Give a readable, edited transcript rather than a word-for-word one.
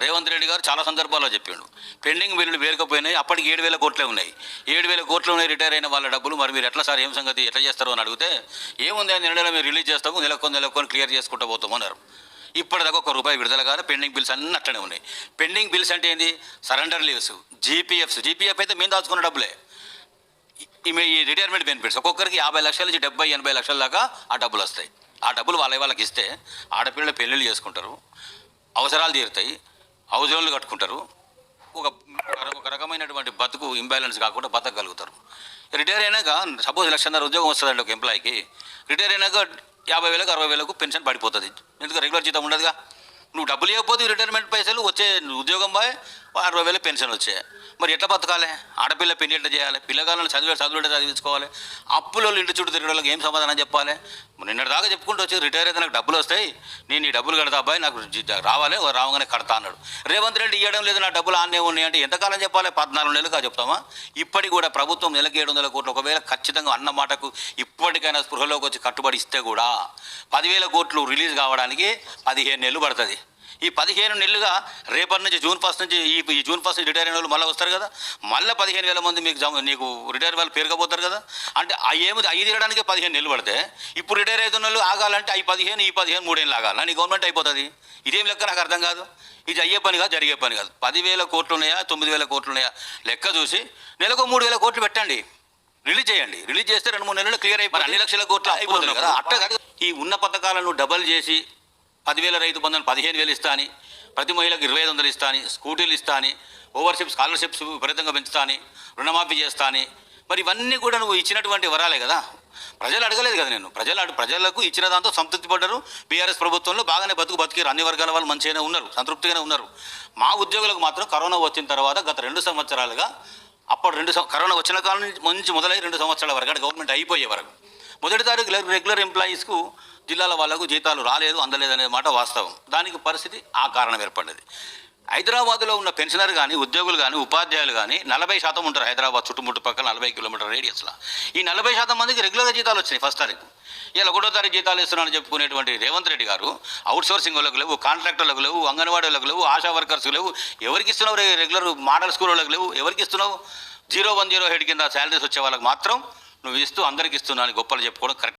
రేవంత్ రెడ్డి గారు చాలా సందర్భాల్లో చెప్పిండు, పెండింగ్ బిల్లులు పేరుకపోయినాయి, అప్పటికి 7,000 కోట్లే ఉన్నాయి. 7,000 కోట్లు ఉన్నాయి రిటైర్ అయిన వాళ్ళ డబ్బులు. మరి మీరు ఎట్లా సార్, ఏం సంగతి, ఎట్లా చేస్తారు అని అడిగితే, ఏముంది అని నెలలో మీరు రిలీజ్ చేస్తాము, నెలకొని క్లియర్ చేసుకుంటూ పోతామన్నారు. ఇప్పటిదాకా ₹1 విడుదల కాదు. పెండింగ్ బిల్స్ అన్నీ అట్లనే ఉన్నాయి. పెండింగ్ బిల్స్ అంటే ఏంది? సరెండర్ లీవ్స్, జీపీఎఫ్ అయితే మేము దాచుకున్న డబ్బులే. ఈ రిటైర్మెంట్ బెనిఫిట్స్ ఒక్కొక్కరికి 50 లక్షల నుంచి 70-80 లక్షల దాకా ఆ డబ్బులు వస్తాయి. ఆ డబ్బులు వాళ్ళకి ఇస్తే ఆడపిల్లలు పెళ్ళిళ్ళు చేసుకుంటారు, అవసరాలు తీరుతాయి, హౌస్ లోన్లు కట్టుకుంటారు, ఒక రకమైనటువంటి బతుకు ఇంబ్యాలెన్స్ కాకుండా బతకగలుగుతారు. రిటైర్ అయినాక సపోజ్ 1,50,000 ఉద్యోగం వస్తుందండి ఒక ఎంప్లాయీకి. రిటైర్ అయినాక 50,000 60,000 పెన్షన్ పడిపోతుంది. ఎందుకంటే రెగ్యులర్ జీతం ఉండదుగా. నువ్వు డబ్బులు ఇవ్వకపోతే రిటైర్మెంట్ పైసలు వచ్చే, ఉద్యోగం పోయి 60,000 పెన్షన్ వచ్చాయి. మరి ఎట్లా బతకాలి? ఆడపిల్ల పెళ్లి ఎట్లా చేయాలి? పిల్లగాలను చదువులు చదివించుకోవాలి. అప్పులో ఇంటి చుట్టూ తిరిగే వాళ్ళకి ఏం సమాధానం చెప్పాలి? నిన్నటి దాకా చెప్పుకుంటూ వచ్చి రిటైర్ అయితే నాకు డబ్బులు వస్తాయి, నేను ఈ డబ్బులు కడతా అబ్బాయి, నాకు రావాలి, రావగానే కడతా అన్నాడు. రేవంత్ రెడ్డి ఇవ్వడం లేదు, నా డబ్బులు ఆన్నే ఉన్నాయి అంటే ఎంతకాలం చెప్పాలి? 14 నెలలుగా చెప్తామా? ఇప్పటికి కూడా ప్రభుత్వం నెలకి 700 కోట్లు ఒకవేళ ఖచ్చితంగా అన్న మాటకు ఇప్పటికైనా స్పృహలోకి వచ్చి కట్టుబడి ఇస్తే కూడా 10,000 కోట్లు రిలీజ్ కావడానికి 15 నెలలు పడుతుంది. ఈ 15 నెలలుగా రేపటి నుంచి జూన్ 1 నుంచి ఈ జూన్ 1 నుంచి రిటైర్ అయిన వాళ్ళు మళ్ళీ వస్తారు కదా, మళ్ళీ 15,000 మంది నీకు రిటైర్ వాళ్ళు పేరుకపోతారు కదా. అంటే ఏముంది, 5 తీయడానికే 15 నెలలు పడితే ఇప్పుడు రిటైర్ అవుతున్న వాళ్ళు ఆగాలంటే ఈ 15 3 ఏళ్ళు ఆగాల, నీ గవర్నమెంట్ అయిపోతుంది. ఇదేం లెక్క నాకు అర్థం కాదు. ఇది అయ్యే పని కాదు, జరిగే పని కాదు. 10,000 కోట్లు ఉన్నాయా 9,000 కోట్లు ఉన్నాయా లెక్క చూసి నెలకు 3,000 కోట్లు పెట్టండి, రిలీజ్ చేయండి. రిలీజ్ చేస్తే 2-3 నెలలు క్లియర్ అయిపోయి 2 లక్షల కోట్లు అయిపోతుంది కదా. అట్ట కాదు, ఈ ఉన్న పథకాలను డబల్ చేసి 10,000 రైతు బంధువులు 15,000 ఇస్తా అని, ప్రతి మహిళకు 2,500 ఇస్తా అని, స్కూటీలు ఇస్తా అని, ఓవర్షిప్ స్కాలర్షిప్స్ విపరీతంగా పెంచుతా అని, రుణమాఫీ చేస్తా అని, మరి ఇవన్నీ కూడా నువ్వు ఇచ్చినటువంటి వరాలే కదా. ప్రజలు అడగలేదు కదా నేను. ప్రజలకు ఇచ్చిన దాంతో సంతృప్తి పడ్డారు. బీఆర్ఎస్ ప్రభుత్వంలో బాగానే బతికిరు. అన్ని వర్గాల వాళ్ళు మంచిగానే ఉన్నారు, సంతృప్తిగానే ఉన్నారు. మా ఉద్యోగులకు మాత్రం కరోనా వచ్చిన తర్వాత గత 2 సంవత్సరాలుగా, అప్పుడు కరోనా వచ్చిన కాలం నుంచి మొదలై 2 సంవత్సరాల వరకు అంటే గవర్నమెంట్ అయిపోయే వరకు మొదటి తారీఖు రెగ్యులర్ ఎంప్లాయీస్కు జిల్లాల వాళ్ళకు జీతాలు రాలేదు, అందలేదనే మాట వాస్తవం. దానికి పరిస్థితి ఆ కారణం ఏర్పడ్డది. హైదరాబాద్లో ఉన్న పెన్షనర్ కానీ, ఉద్యోగులు కానీ, ఉపాధ్యాయులు కానీ 40% ఉంటారు హైదరాబాద్ చుట్టుముట్టుపక్కల 40 కిలోమీటర్ రేడియస్లో. ఈ 40% మందికి రెగ్యులర్గా జీతాలు వచ్చినాయి 1వ తారీఖు. ఇలా 1వ తారీఖు జీతాలు ఇస్తున్నానని చెప్పుకునేటువంటి రేవంత్ రెడ్డి గారు అవుట్సోర్సింగ్ వాళ్ళకు లేవు, కాంట్రాక్టర్లకు లేవు, అంగన్వాడీ వాళ్ళకు లేవు, ఆశా వర్కర్స్కి లేవు. ఎవరికి ఇస్తున్నావు? రెగ్యులర్ మోడల్ స్కూల్ వాళ్ళకి లేవు. ఎవరికి ఇస్తున్నావు? 010 హెడ్ కింద శాలరీస్ వచ్చే వాళ్ళకి మాత్రం నువ్వు ఇస్తూ అందరికి ఇస్తున్నావు అని గొప్పలు చెప్పుకోవడం కరెక్ట్.